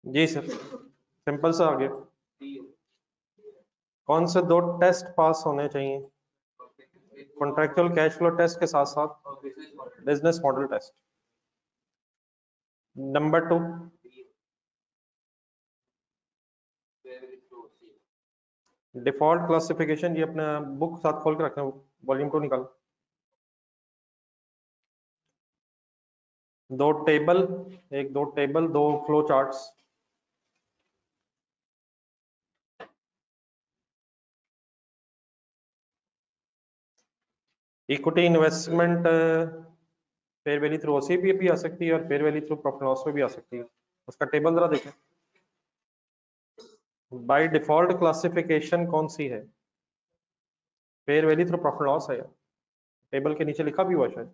जी sir, simple सा आ गया। कौन से दो टेस्ट पास होने चाहिए? कॉन्ट्रेक्चुअल कैश फ्लो टेस्ट के साथ साथ business model test. Number 2, default classification. ये अपना बुक साथ खोल के रखना, वॉल्यूम 2 निकाल। दो टेबल, दो flow charts. Equity investment fair value through OC भी आ सकती है और fair value through profit loss में भी आ सकती है। उसका टेबल जरा देखें। बाय डिफॉल्ट क्लासिफिकेशन कौन सी है? Fair value through profit loss है, टेबल के नीचे लिखा भी हुआ शायद।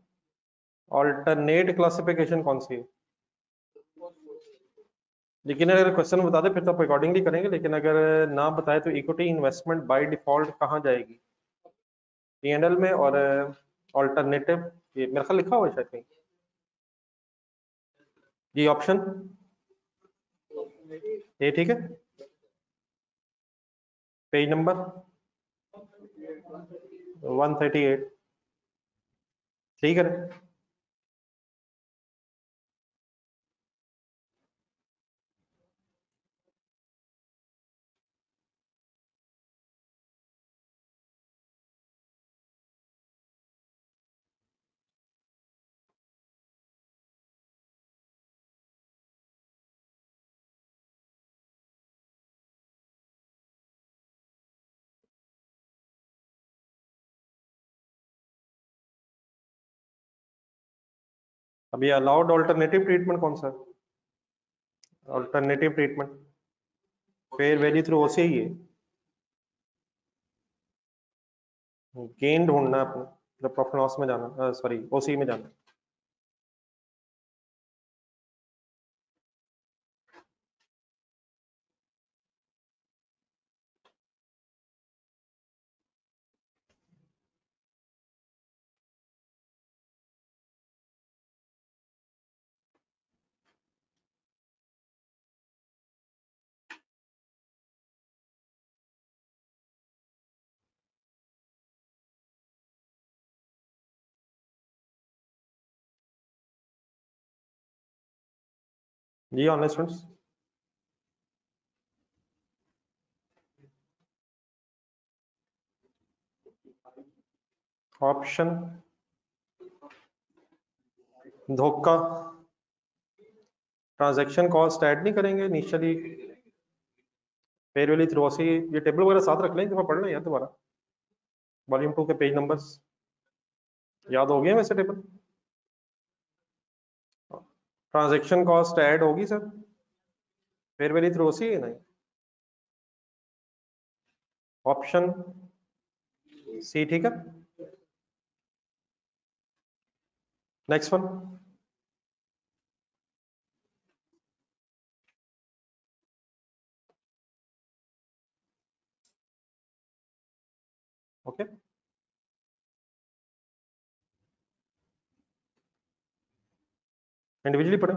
ऑल्टरनेट क्लासिफिकेशन कौन सी है? लेकिन अगर क्वेश्चन बता दे फिर तो आप अकॉर्डिंगली करेंगे, लेकिन अगर ना बताए तो इक्विटी इन्वेस्टमेंट बाय डिफॉल्ट कहाँ जाएगी? P&L में। और ऑल्टरनेटिव, ये मेरे ख्याल लिखा हुआ है शायद कहीं। जी ऑप्शन ए ठीक है। Page number 138। ठीक है। अब ये अलाउड ऑल्टरनेटिव ट्रीटमेंट कौन सा है? Alternative treatment fair value through OC ही है। गेन ढूंढना है अपने, जब प्रॉफिट लॉस में जाना, सॉरी ओसी में जाना। जी ऑनलाइन स्टूडेंट्स। ऑप्शन धोखा, ट्रांजैक्शन कॉस्ट ऐड नहीं करेंगे इनिशियली, फेयर वैल्यू थ्रू ओसी। ये टेबल वगैरह साथ रख लें, एक दफा पढ़ लें यार दोबारा। वॉल्यूम 2 के पेज नंबर्स याद हो गए वैसे टेबल? ट्रांजैक्शन कॉस्ट ऐड होगी सर, फेयर वैल्यू थ्रू ओसी है नहीं। ऑप्शन सी ठीक है। Next one. ओके, इंडिविजुअली पढ़ें।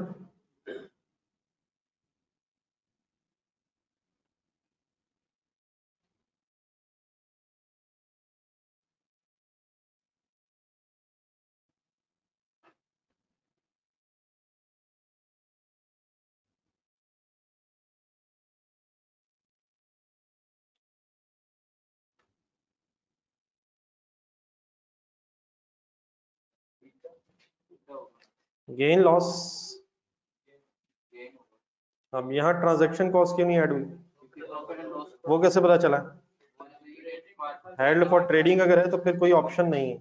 Gain loss. अब यहाँ ट्रांजैक्शन कॉस्ट क्यों नहीं ऐड हुई? वो कैसे पता चला? हेल्ड फॉर ट्रेडिंग अगर है तो फिर कोई ऑप्शन नहीं है,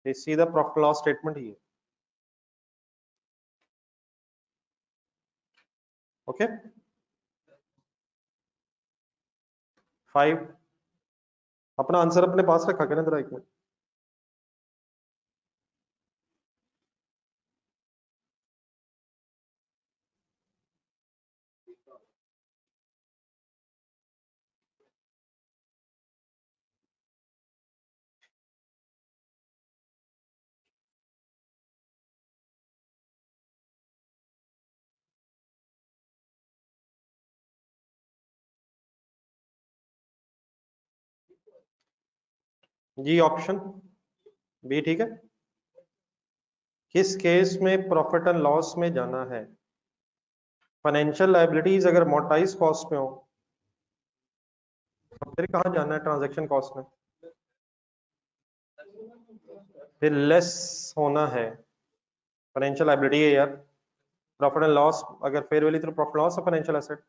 ये सीधा प्रॉफिट लॉस स्टेटमेंट ही है। ओके 5। अपना आंसर अपने पास रखा करें जरा एक मिनट। जी ऑप्शन बी ठीक है। किस केस में प्रॉफिट एंड लॉस में जाना है? फाइनेंशियल लायबिलिटीज अगर मोटाइज कॉस्ट में हो तो फिर कहाँ जाना है ट्रांजैक्शन कॉस्ट में? फिर लेस होना है। फाइनेंशियल लायबिलिटी है यार। प्रॉफिट एंड लॉस अगर फेयर वैल्यू तो प्रॉफिट लॉस है फाइनेंशियल एसेट,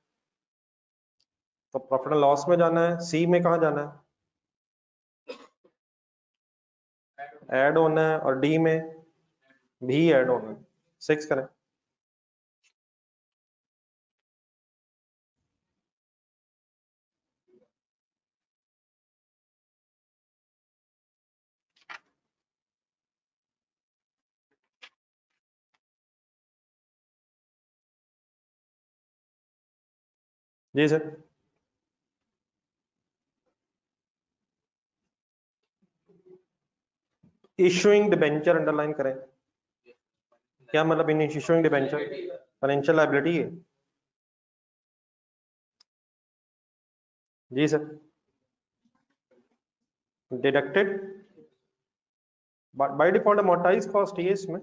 तो प्रॉफिट एंड लॉस में जाना है। सी में कहाँ जाना है? ऐड होना है। और डी में भी ऐड होना है। 6 करें। जी सर। इशूइंग डिबेंचर अंडरलाइन करें। क्या मतलब in issuing debenture? Financial liability है। जी sir. Deducted by default amortise cost ही है इसमें।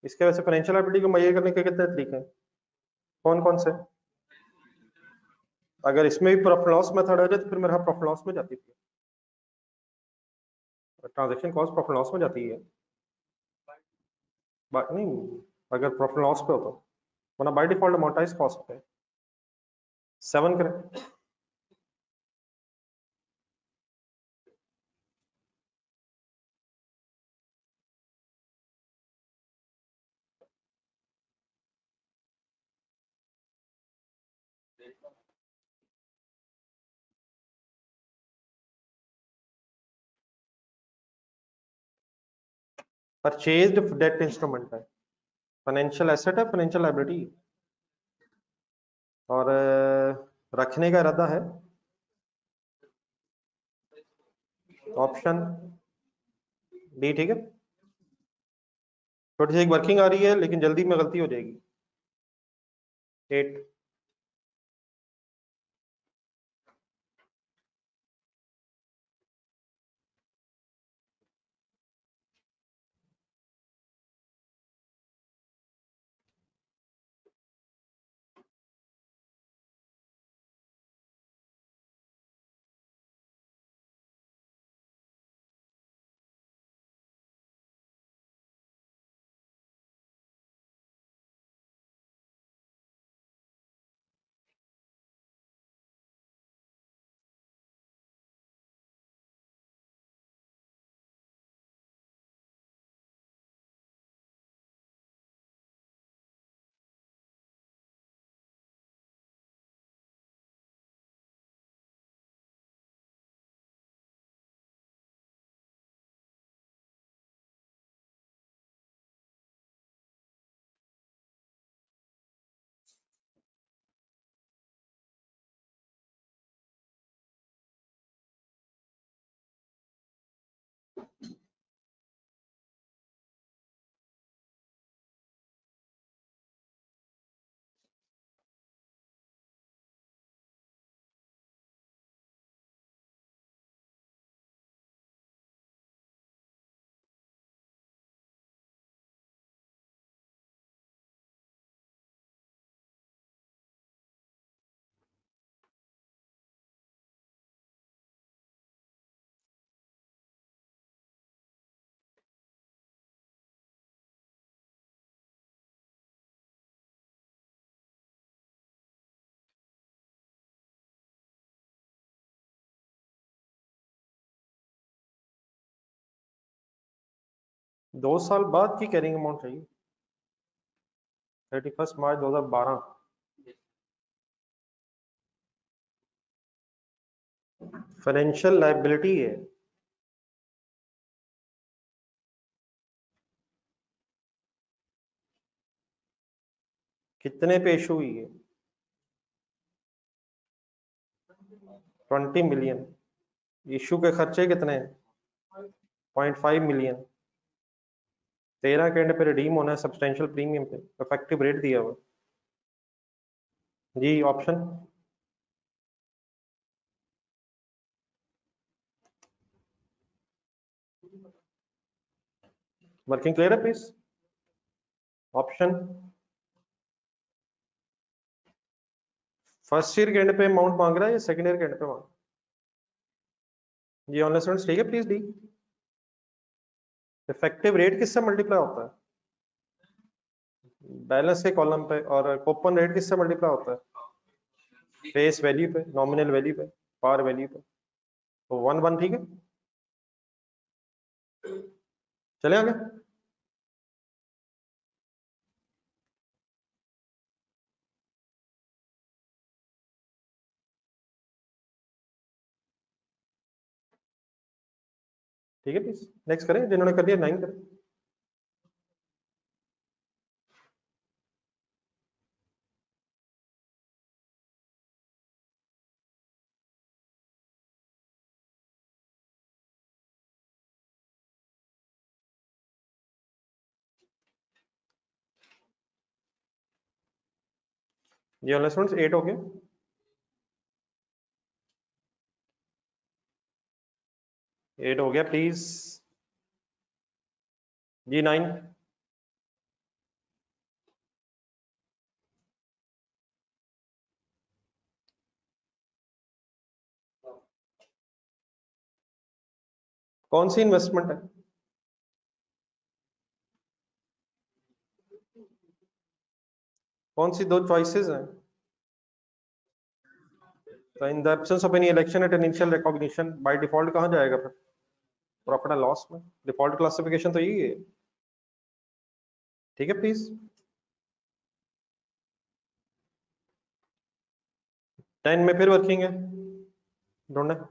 इसके वजह से फाइनेंशियल लायबिलिटी को मेजर करने के कितने तरीके हैं? कौन कौन से? अगर इसमें भी प्रॉफिट लॉस मेथड है तो फिर मेरा प्रॉफिट लॉस में जाती है। ट्रांजैक्शन कॉस्ट प्रॉफिट लॉस में जाती है। बात नहीं, अगर प्रॉफिट लॉस पे हो तो वरना बाय डिफॉल्ट अमोर्टाइज कॉस्ट पे। 7 करें। परचेज्ड डेट इंस्ट्रूमेंट है, फाइनेंशियल एसेट है, फाइनेंशियल लायबिलिटी। और रखने का इरादा है। ऑप्शन डी ठीक है। थोड़ी सी एक वर्किंग आ रही है लेकिन जल्दी में गलती हो जाएगी। 8। 2 साल बाद की कैरिंग अमाउंट चाहिए। 31 मार्च 2012। फाइनेंशियल लायबिलिटी है। कितने पे इशू हुई है? 20 मिलियन। इशू के खर्चे कितने हैं? 0.5 मिलियन। 13 के एंड पे रिडीम होना है सब्सटेंशियल प्रीमियम पे, इफेक्टिव रेट दिया हुआ। जी ऑप्शन वर्किंग क्लियर है प्लीज? ऑप्शन फर्स्ट ईयर के एंड पे अमाउंट मांग रहा है या सेकंड ईयर के एंड पे मांग? जी ऑनलाइन स्टूडेंट्स ठीक है प्लीज डी। इफेक्टिव रेट किससे मल्टीप्लाई होता है? बैलेंस के कॉलम पे। और कूपन रेट किससे मल्टीप्लाई होता है? फेस वैल्यू पे, नॉमिनल वैल्यू पे, पार वैल्यू पे। तो 1 1 ठीक है। चले आगे। ठीक है प्लीज नेक्स्ट करें, जिन्होंने कर दिया 9 करें। जी ऑनलाइन स्टूडेंट्स 8 हो गया। एट हो गया प्लीज। जी 9। कौन सी इन्वेस्टमेंट है? कौन सी दो चॉइसेस हैं? तो in the absence of any election at initial recognition by default कहाँ जाएगा फिर? प्रॉफिट एंड लॉस में। डिफॉल्ट क्लासिफिकेशन तो यही है। ठीक है प्लीज। 10 में फिर वर्किंग है, ढूंढना।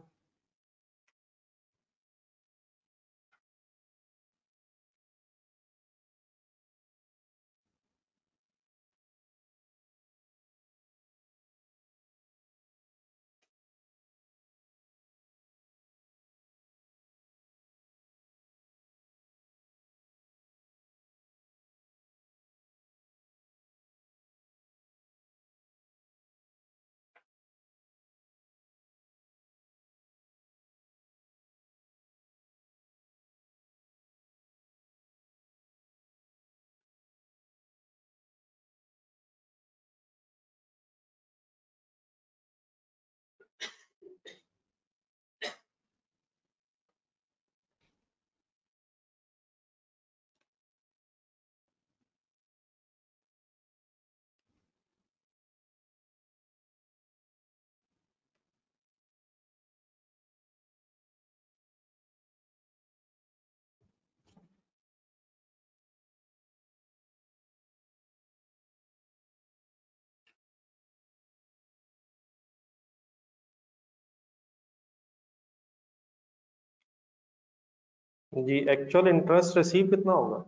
जी एक्चुअल इंटरेस्ट रिसीव कितना होगा?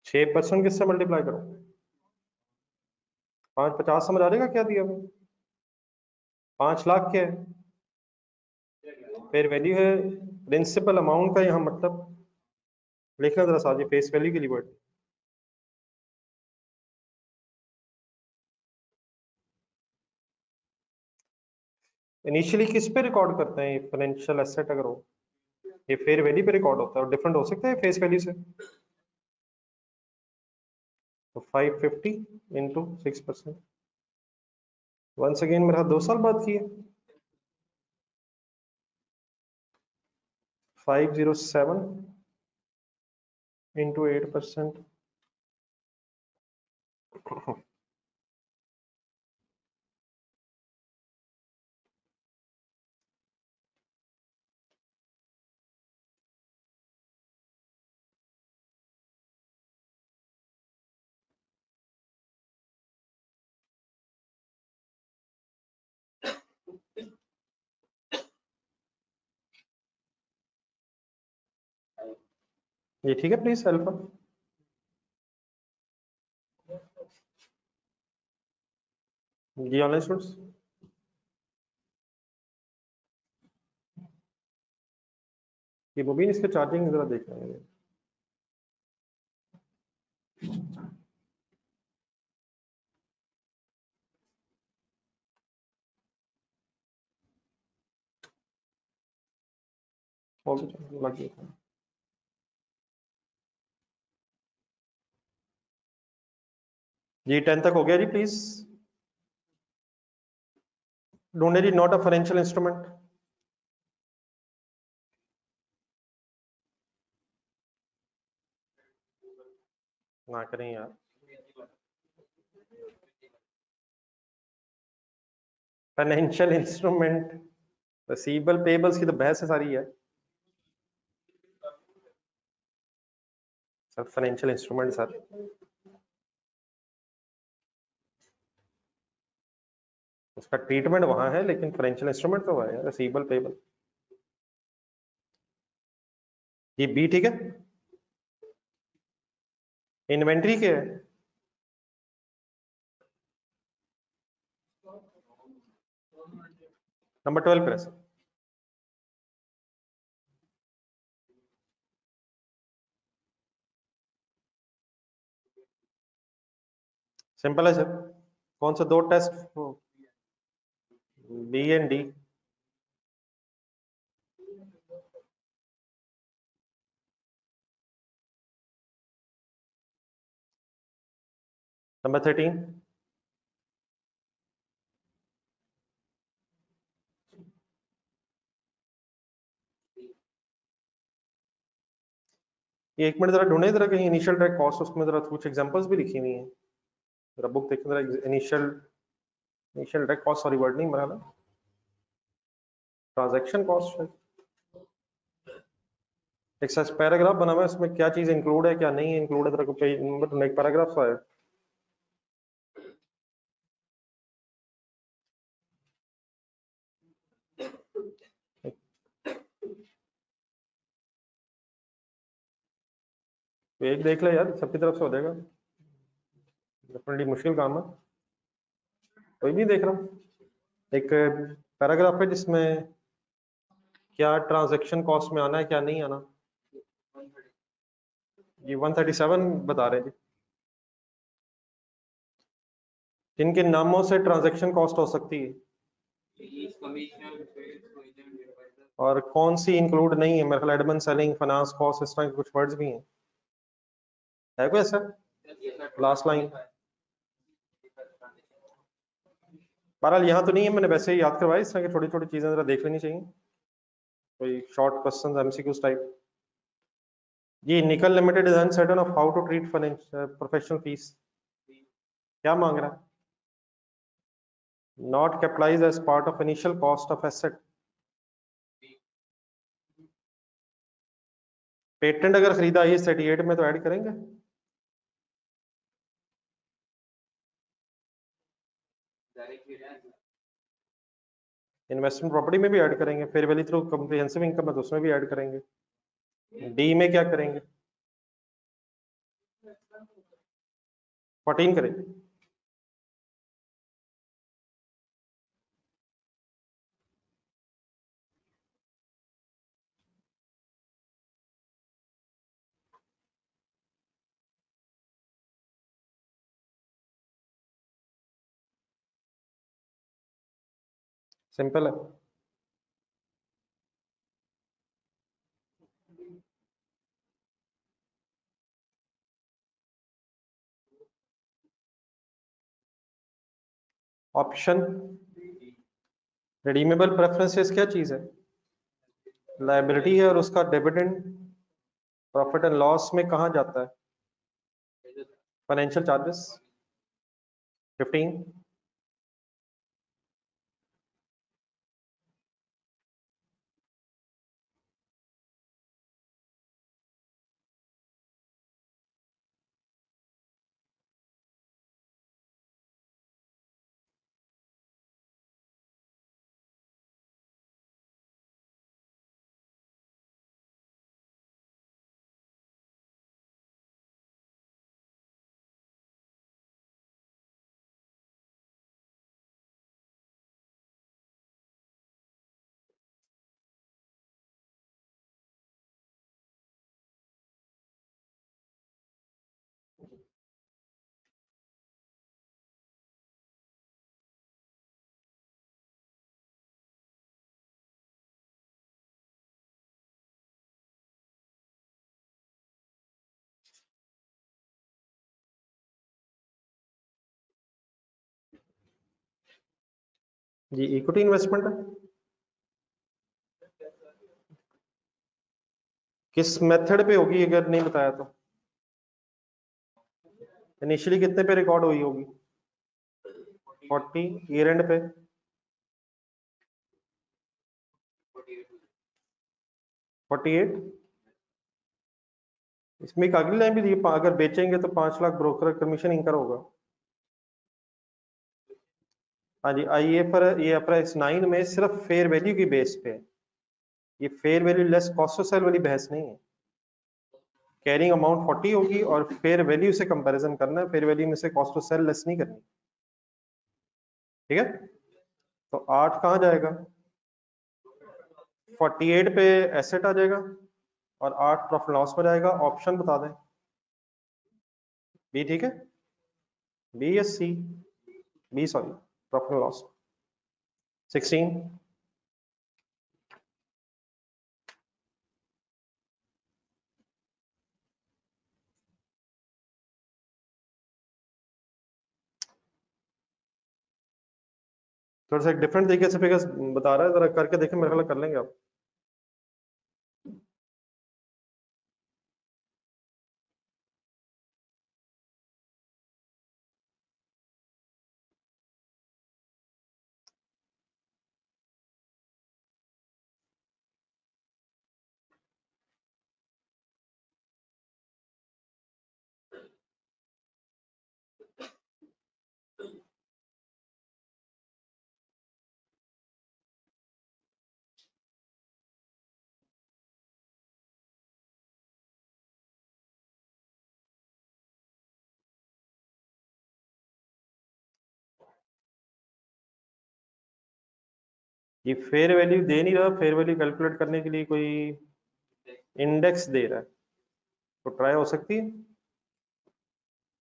छह परसेंट किससे मल्टीप्लाई करो? 550 समझ आ जाएगा क्या दिया हुआ? 5 लाख क्या है? फिर वैल्यू है प्रिंसिपल अमाउंट का यहाँ मतलब लिखना जरा साजिए फेस वैल्यू के लिए वर्ड। इनिशियली किस पे रिकॉर्ड करते हैं फाइनेंशियल एसेट? अगर हो ये फेयर वैल्यू पे रिकॉर्ड होता है और डिफरेंट हो सकता है फेस वैल्यू से। तो 550 इंटू 6%। वंस अगेन मेरा 2 साल बाद की है। 507 इंटू 8%। ये ठीक है प्लीज अल्फा। जी ऑनलाइन स्टूडेंट्स ये मुबीन इसके चार्जिंग जरा देख लेंगे। लग गया। जी 10 तक हो गया जी प्लीज। ढूंढे जी नॉट अ फाइनेंशियल इंस्ट्रूमेंट। ना करें यार। फाइनेंशियल इंस्ट्रूमेंट रिसीवेबल पेबल्स की तो बहस है सारी है सर। फाइनेंशियल इंस्ट्रूमेंट सर, उसका ट्रीटमेंट वहां है लेकिन फाइनेंशियल इंस्ट्रूमेंट तो है रिसीवेबल पेबल। ये बी ठीक है। इन्वेंट्री क्या है? Number 12 press. सिंपल है सर। कौन सा दो test? B and D. Number 13। ये एक मिनट जरा ढूंढे जरा कहीं इनिशियल डायरेक्ट कॉस्ट, उसमें जरा कुछ एग्जांपल्स भी लिखी हुई हैं जरा बुक देखें जरा। Initial initial direct cost, sorry word नहीं बना, ट्रांजैक्शन कॉस्ट। एक सच पैराग्राफ बना हुआ है, उसमें क्या चीज इंक्लूड है क्या नहीं इंक्लूड है, तेरे को पेज नंबर एक पैराग्राफ सा है। तो एक देख ले यार, सबकी तरफ से हो जाएगा। डेफिनेटली मुश्किल काम है। कोई नहीं देख रहा हूँ। एक पैराग्राफ है जिसमें क्या ट्रांजैक्शन कॉस्ट में आना है क्या नहीं आना। ये 137 बता रहे थे किन किन नामों से ट्रांजैक्शन कॉस्ट हो सकती है और कौन सी इंक्लूड नहीं है। मेरे ख्याल एडमिन सेलिंग फाइनेंस कॉस्ट इस तरह के कुछ वर्ड्स भी हैं। है कोई ऐसा? Last line. बहरहाल यहाँ तो नहीं है, मैंने वैसे ही याद करवाया। इस तरह की छोटी छोटी चीजें जरा देख लेनी चाहिए, कोई शॉर्ट क्वेश्चंस एमसीक्यूज टाइप। ये निकल limited is uncertain of how to treat professional fees. क्या मांग रहा है? Not capitalize as part of initial cost of asset. Patent अगर खरीदा IAS 38 में तो ऐड करेंगे। इन्वेस्टमेंट प्रॉपर्टी में भी ऐड करेंगे, fair value through comprehensive income है तो उसमें भी ऐड करेंगे। डी में क्या करेंगे? 14 करेंगे। सिंपल है। ऑप्शन रिडीमेबल प्रेफरेंसेस क्या चीज है? लायबिलिटी है और उसका डिविडेंड प्रॉफिट एंड लॉस में कहा जाता है? Financial charges. 15। जी इक्विटी इन्वेस्टमेंट है। किस मेथड पे होगी अगर नहीं बताया तो? इनिशियली कितने पे रिकॉर्ड हुई होगी? 40 ईयर एंड पे 48। इसमें एक अगली लाइन भी दी, अगर बेचेंगे तो 5 लाख ब्रोकर कमीशन इनकर होगा। हाँ जी, आइए पर ये अप्राइस 9 में सिर्फ फेयर वैल्यू की बेस पे है। ये fair value less cost of sale वाली बहस नहीं है। कैरिंग अमाउंट 40 होगी और फेयर वैल्यू से कंपैरिजन करना है, फेयर वैल्यू में से कॉस्ट ऑफ सेल लेस नहीं करनी। ठीक है, तो 8 कहाँ जाएगा? 48 पे एसेट आ जाएगा और 8 प्रॉफिट लॉस में जाएगा। ऑप्शन बता दें। बी ठीक है, बी या सी? B sorry, profit loss 16। थोड़ा सा एक डिफरेंट तरीके से फिगर्स बता रहा है, जरा करके देखें, मेरे ख्याल कर लेंगे आप। ये फेयर वैल्यू दे नहीं रहा, फेयर वैल्यू कैलकुलेट करने के लिए कोई इंडेक्स दे रहा है, तो ट्राई हो सकती है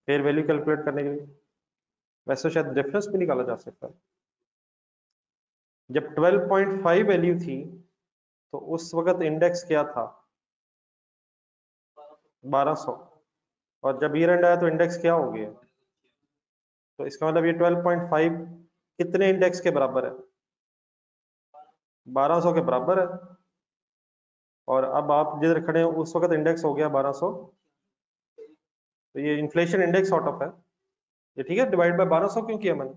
फेयर वैल्यू कैलकुलेट करने के लिए। वैसे तो शायद डिफरेंस भी निकाला जा सकता है। जब 12.5 वैल्यू थी तो उस वक्त इंडेक्स क्या था? 1200। और जब ईयर एंड आया तो इंडेक्स क्या हो गया? तो इसका मतलब ये 12.5 कितने इंडेक्स के बराबर है? 1200 के बराबर है। और अब आप जिधर खड़े हो उस वक्त इंडेक्स हो गया 1200, तो ये इन्फ्लेशन इंडेक्स सॉर्ट ऑफ है ये। ठीक है, डिवाइड बाय 1200 क्यों किया मैंने?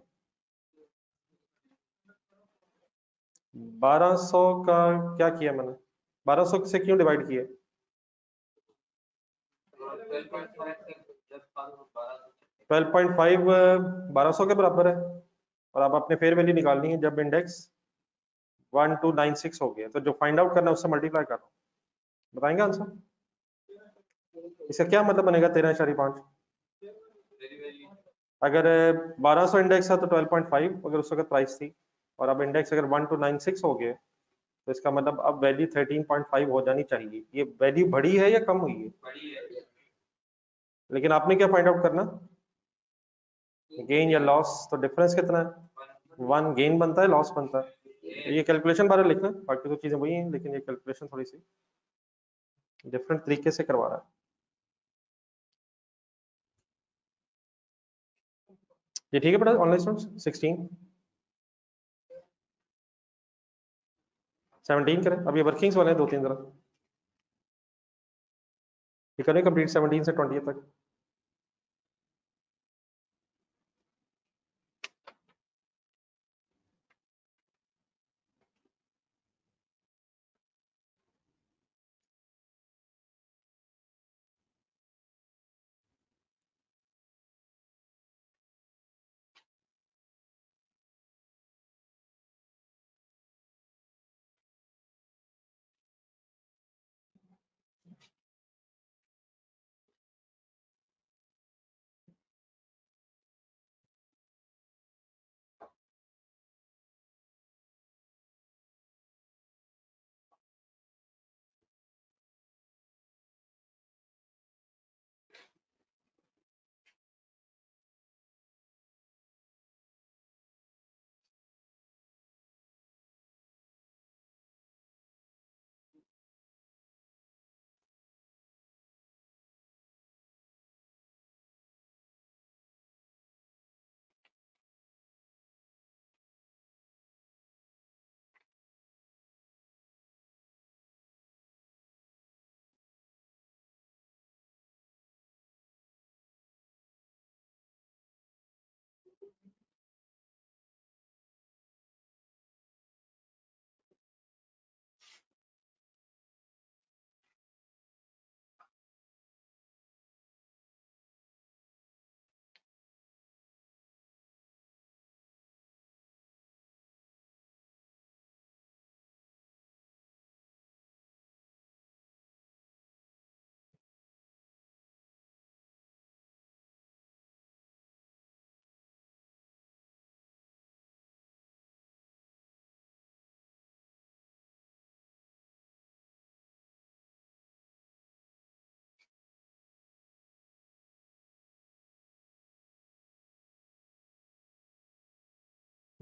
1200 का क्या किया मैंने? 1200 से क्यों डिवाइड किया? 12.5 1200 के बराबर है। और अब आपने फेयर वैल्यू निकालनी है जब इंडेक्स 1296 हो गया, तो जो फाइंड आउट करना है उससे मल्टीप्लाई करो। बताएंगे आंसर? इसका क्या मतलब बनेगा 13.5? अगर 1200 इंडेक्स है तो 12.5 अगर उस वक्त प्राइस थी, और अब इंडेक्स अगर 1296 हो गए, तो इसका मतलब अब वैल्यू 13.5 हो जानी चाहिए। ये वैल्यू बढ़ी है या कम हुई है? लेकिन आपने क्या फाइंड आउट करना? गेन या लॉस? तो डिफरेंस कितना है? 1 गेन बनता है, लॉस बनता है। ये कैलकुलेशन बारे लिखना, बाकी तो चीजें वही हैं, लेकिन ये कैलकुलेशन थोड़ी सी डिफरेंट तरीके से करवा रहा है। ये ठीक है बेटा, ऑनलाइन स्टूडेंट्स 16 17 करें। अब ये वर्किंग्स वाले हैं 2-3 जरा, ये करें कंप्लीट 17 से 20 तक।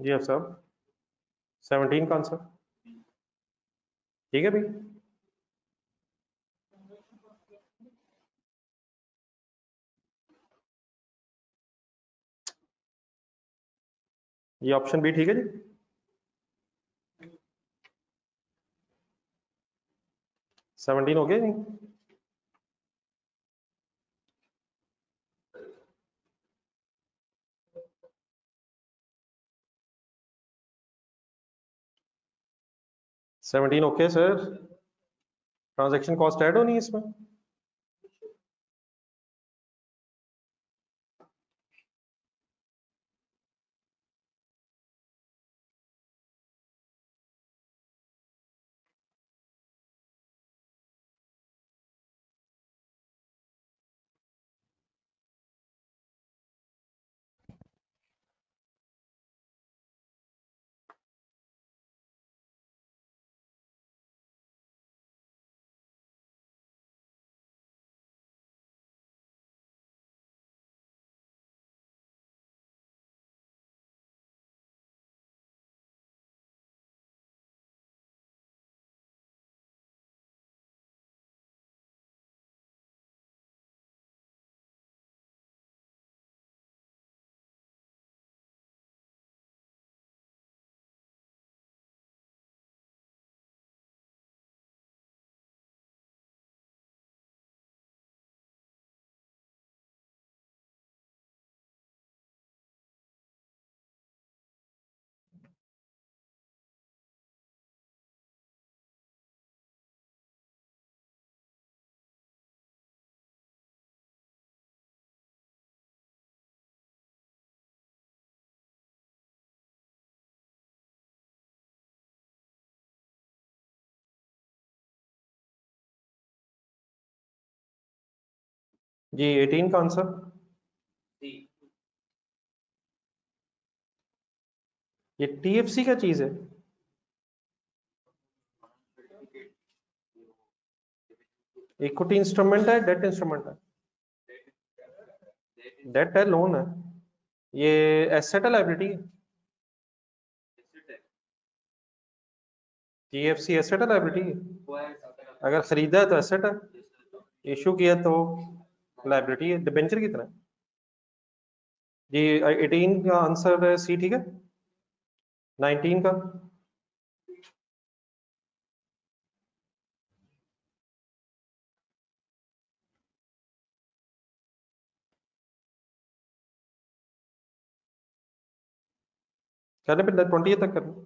जी अब साहब 17 का आंसर ठीक है भाई। ये ऑप्शन बी ठीक है जी। 17 हो गया नहीं? Seventeen okay sir. Transaction cost add होनी है इसमें? जी 18 का आंसर। ये टीएफसी क्या चीज है? इक्विटी इंस्ट्रूमेंट है, डेट इंस्ट्रूमेंट है? डेट है, लोन है। ये एसेट है, लायबिलिटी है? टीएफसी एसेट है, लायबिलिटी है? अगर खरीदा है तो एसेट है, इशू किया तो लायबिलिटी है, डिबेंचर की तरह। जी 18 का आंसर सी ठीक है। 19 का? करने पे 20 तक करना।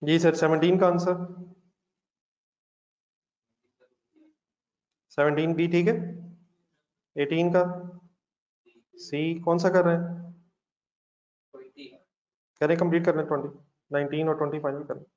जी सर 17 का आंसर। 17 बी ठीक है। 18 का? सी कौन सा कर रहे हैं? करें कंप्लीट कर रहे हैं 20, 19 और 20 फाइनल कर रहे हैं।